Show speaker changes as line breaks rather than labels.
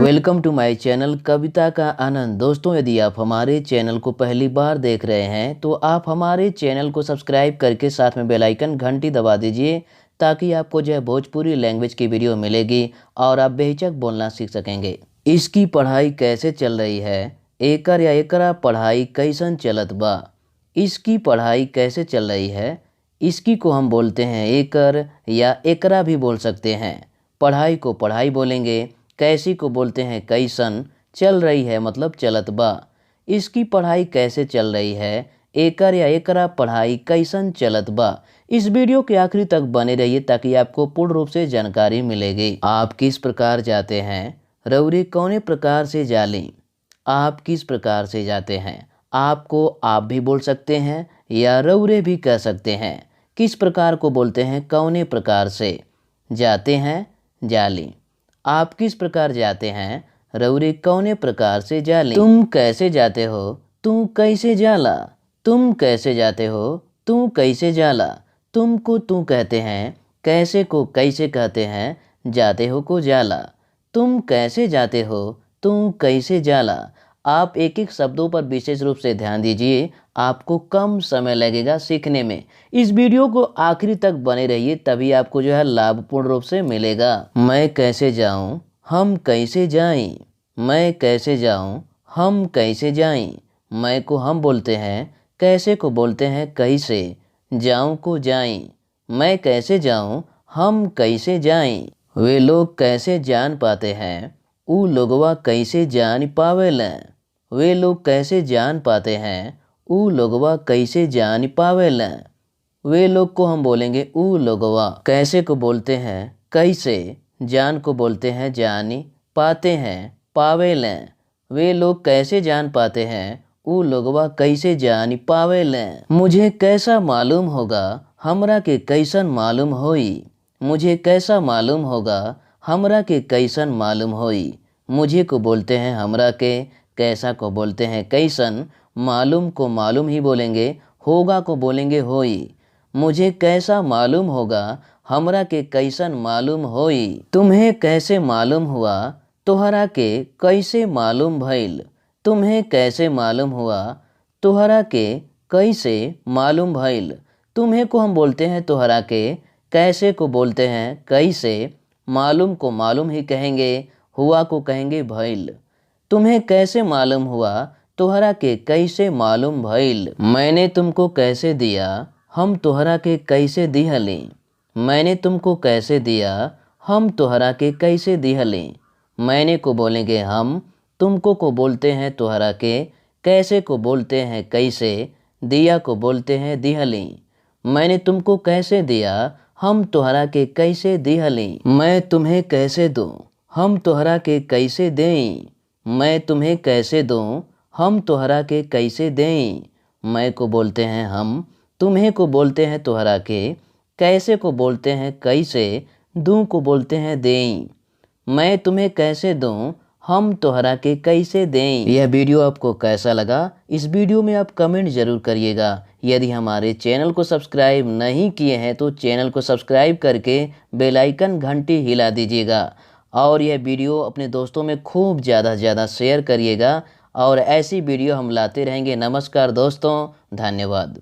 Welcome to my channel कविता का आनंद। दोस्तों, यदि आप हमारे चैनल को पहली बार देख रहे हैं तो आप हमारे चैनल को सब्सक्राइब करके साथ में बेल आइकन घंटी दबा दीजिए, ताकि आपको जो है भोजपुरी लैंग्वेज की वीडियो मिलेगी और आप बेहिचक बोलना सीख सकेंगे। इसकी पढ़ाई कैसे चल रही है? एकर या एकरा पढ़ाई कैसन चलत बा? इसकी पढ़ाई कैसे चल रही है? इसकी को हम बोलते हैं एकर या एकरा भी बोल सकते हैं। पढ़ाई को पढ़ाई बोलेंगे। कैसी को बोलते हैं कैसन। चल रही है मतलब चलत बा। इसकी पढ़ाई कैसे चल रही है? एकर या एकरा पढ़ाई कैसन चलत बा। इस वीडियो के आखिरी तक बने रहिए, ताकि आपको पूर्ण रूप से जानकारी मिलेगी। आप किस प्रकार जाते हैं? रउरे कौने प्रकार से जाली? आप किस प्रकार से जाते हैं? आपको आप भी बोल सकते हैं या रउरे भी कह सकते हैं। किस प्रकार को बोलते हैं कौने प्रकार से? जाते हैं, जाली। आप किस प्रकार जाते हैं? रउरे कौने प्रकार से जाली। तुम कैसे जाते हो? तू कैसे जाला। तुम कैसे जाते हो? तू कैसे जाला। तुमको तू कहते हैं, कैसे को कैसे कहते हैं, जाते हो को जाला। तुम कैसे जाते हो? तू कैसे जाला। आप एक एक शब्दों पर विशेष रूप से ध्यान दीजिए, आपको कम समय लगेगा सीखने में। इस वीडियो को आखिरी तक बने रहिए, तभी आपको जो है लाभपूर्ण रूप से मिलेगा। मैं कैसे जाऊं? हम कैसे जाएं। मैं कैसे जाऊं? हम कैसे जाएं। मैं को हम बोलते हैं, कैसे को बोलते हैं कैसे, जाऊं को जाएं। मैं कैसे जाऊं? हम कैसे जाएं। वे लोग कैसे जान पाते हैं? ऊ लोगवा कैसे जान पावेलें। वे लोग कैसे जान पाते हैं? ऊ लोगवा कैसे जान पावेलें। वे लोग को हम बोलेंगे ऊ लोगवा। कैसे को बोलते हैं कैसे, जान को बोलते हैं जानी, पाते हैं पावेलें। वे लोग कैसे जान पाते हैं? ऊ लोगवा कैसे जान पावेलें। मुझे कैसा मालूम होगा? हमरा के कैसन मालूम होई। मुझे कैसा मालूम होगा? हमरा के कैसन मालूम होई। मुझे को बोलते हैं हमरा के, कैसा को बोलते हैं कैसन, मालूम को मालूम ही बोलेंगे, होगा को बोलेंगे होई। मुझे कैसा मालूम होगा? हमरा के कैसन मालूम होई। तुम्हें कैसे मालूम हुआ? तोहरा के कैसे मालूम भइल। तुम्हें कैसे मालूम हुआ? तोहरा के कैसे मालूम भइल। तुम्हें को हम बोलते हैं तोहरा के, कैसे को बोलते हैं कैसे, मालूम को मालूम ही कहेंगे, हुआ को कहेंगे भइल। तुम्हें कैसे मालूम हुआ? तोहरा के कैसे मालूम भइल। मैंने तुमको कैसे दिया? हम तोहरा के कैसे दिहली। मैंने तुमको कैसे दिया? हम तोहरा के कैसे दिहली। मैंने को बोलेंगे हम, तुमको को बोलते हैं तोहरा के, कैसे को बोलते हैं कैसे, दिया को बोलते हैं दिहली। मैंने तुमको कैसे दिया? हम तोहरा के कैसे दिहली। मैं तुम्हें कैसे दूं? हम तोहरा के कैसे दें। मैं तुम्हें कैसे दूं? हम तोहरा के कैसे दें। मैं को बोलते हैं हम, तुम्हें को बोलते हैं तोहरा के, कैसे को बोलते हैं कैसे, दूं को बोलते हैं दें। मैं तुम्हें कैसे दूं? हम तोहरा के कैसे दें। यह वीडियो आपको कैसा लगा? इस वीडियो में आप कमेंट जरूर करिएगा। यदि हमारे चैनल को सब्सक्राइब नहीं किए हैं तो चैनल को सब्सक्राइब करके बेल आइकन घंटी हिला दीजिएगा, और यह वीडियो अपने दोस्तों में खूब ज़्यादा से ज़्यादा शेयर करिएगा। और ऐसी वीडियो हम लाते रहेंगे। नमस्कार दोस्तों, धन्यवाद।